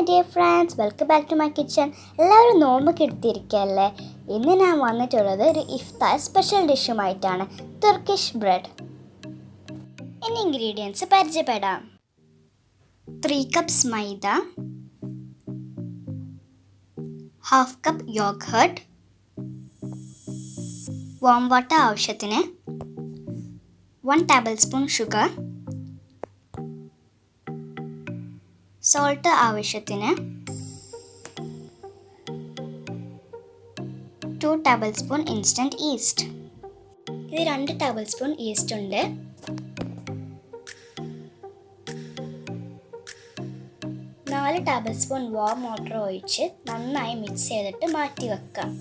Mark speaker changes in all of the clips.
Speaker 1: dear friends, welcome back to my kitchen. എല്ലാവരും നോമ്പൊക്കെ എടുത്തിരിക്കുകയല്ലേ? ഇന്ന് ഞാൻ വന്നിട്ടുള്ളത് ഒരു ഇഫ്താർ സ്പെഷ്യൽ ഡിഷുമായിട്ടാണ്, turkish bread. ഇനി ഇൻഗ്രീഡിയൻസ് പരിചയപ്പെടാം. 3 cups മൈദ, half cup yogurt, warm water ആവശ്യത്തിന്, 1 tablespoon ഷുഗർ, സോൾട്ട് ആവശ്യത്തിന്, 2 tablespoon ഇൻസ്റ്റൻറ്റ് ഈസ്റ്റ്. ഇത് 2 tablespoon ഈസ്റ്റ് ഉണ്ട്. നാല് tablespoon വാം വാട്ടർ ഒഴിച്ച് നന്നായി മിക്സ് ചെയ്തിട്ട് മാറ്റി വെക്കാം.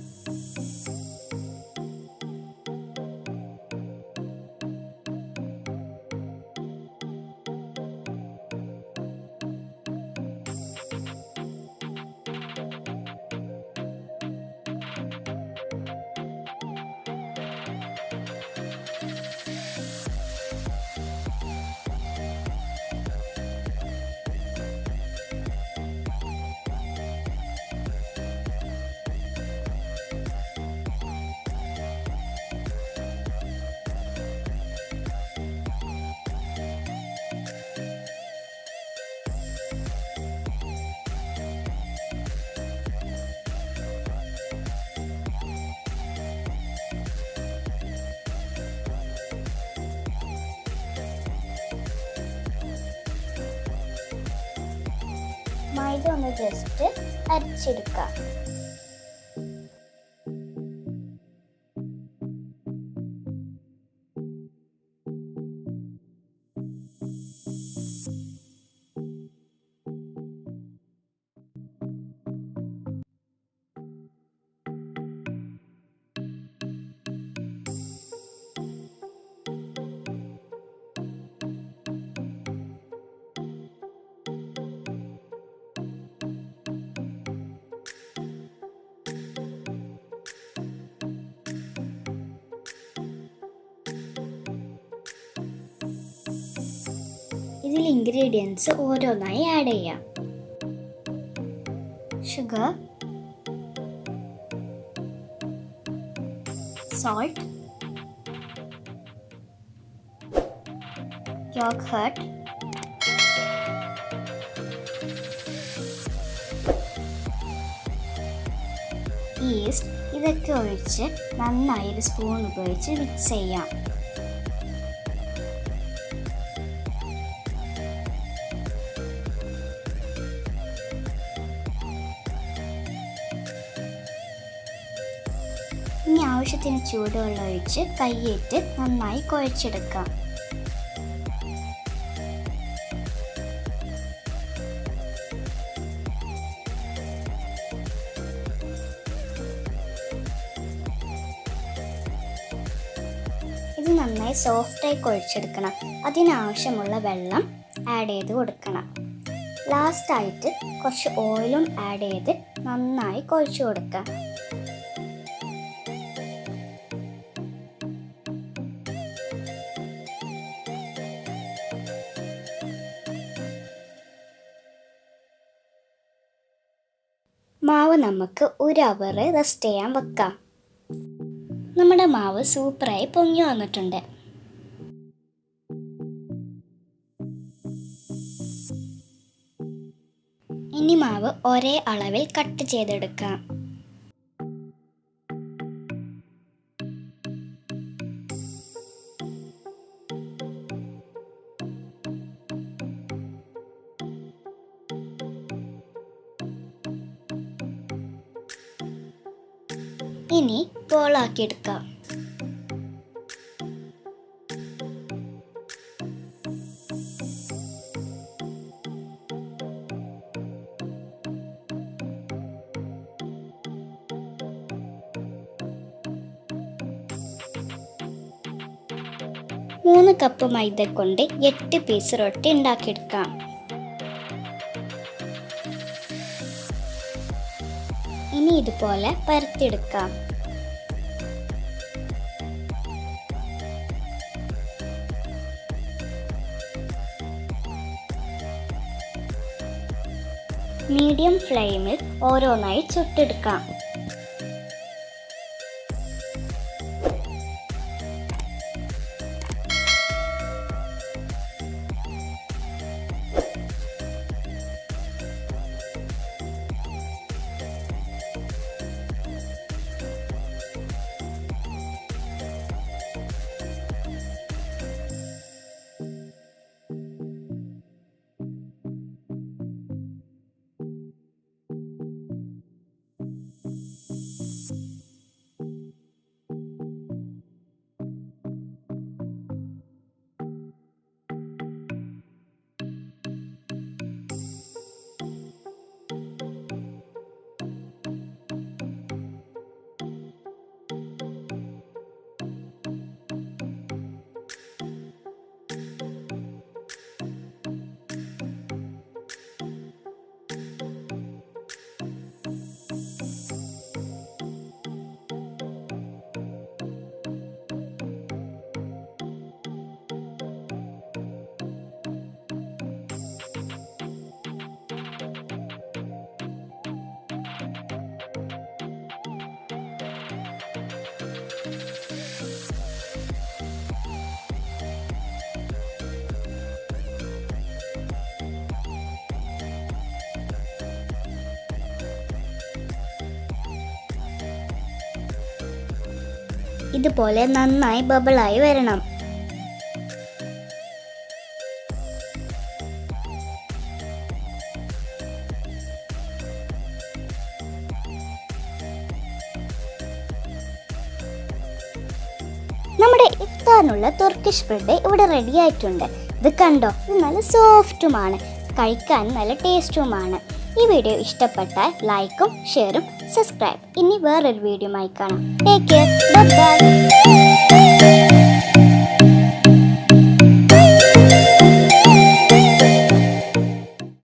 Speaker 1: മൈദ ഒന്ന് ജസ്റ്റ് അരച്ചെടുക്കാം. ഇതിൽ ഇൻഗ്രീഡിയൻസ് ഓരോന്നായി ആഡ് ചെയ്യാം. ഷുഗർ, സോൾട്ട്, യോഗർട്ട്, ഈസ്റ്റ് ഇതൊക്കെ ഒഴിച്ച് നന്നായി ഒരു സ്പൂൺ ഉപയോഗിച്ച് മിക്സ് ചെയ്യാം. ഇനി ആവശ്യത്തിന് ചൂടുവെള്ളം ഒഴിച്ച് കൈയിട്ട് നന്നായി കുഴച്ചെടുക്കാം. ഇത് നന്നായി സോഫ്റ്റായി കുഴച്ചെടുക്കണം. അതിനാവശ്യമുള്ള വെള്ളം ആഡ് ചെയ്ത് കൊടുക്കണം. ലാസ്റ്റായിട്ട് കുറച്ച് ഓയിലും ആഡ് ചെയ്ത് നന്നായി കുഴച്ച് കൊടുക്കാം. മാവ് നമുക്ക് 1 hour റെസ്റ്റ് ചെയ്യാൻ വെക്കാം. നമ്മുടെ മാവ് സൂപ്പറായി പൊങ്ങി വന്നിട്ടുണ്ട്. ഇനി മാവ് ഒരേ അളവിൽ കട്ട് ചെയ്തെടുക്കാം. ഇനി ബോളാക്കിയെടുക്കാം. മൂന്ന് കപ്പ് മൈദ കൊണ്ട് 8 പീസ് റൊട്ടി ഉണ്ടാക്കിയെടുക്കാം. ഇനി ഇതുപോലെ പരത്തിയെടുക്കാം. മീഡിയം ഫ്ലെയിമിൽ ഓരോന്നായി ചുട്ടെടുക്കാം. ഇതുപോലെ നന്നായി ബബിളായി വരണം. നമ്മുടെ ഇഫ്താറിനുള്ള തുർക്കിഷ് ബ്രെഡ് ഇവിടെ റെഡി ആയിട്ടുണ്ട്. ഇത് കണ്ടോ, ഇത് നല്ല സോഫ്റ്റുമാണ്, കഴിക്കാൻ നല്ല ടേസ്റ്റുമാണ്. ഈ വീഡിയോ ഇഷ്ടപ്പെട്ടാൽ ലൈക്കും ഷെയറും സബ്സ്ക്രൈബ്. ഇനി വേറൊരു വീഡിയോ ആയി കാണാം. Take care, bye bye.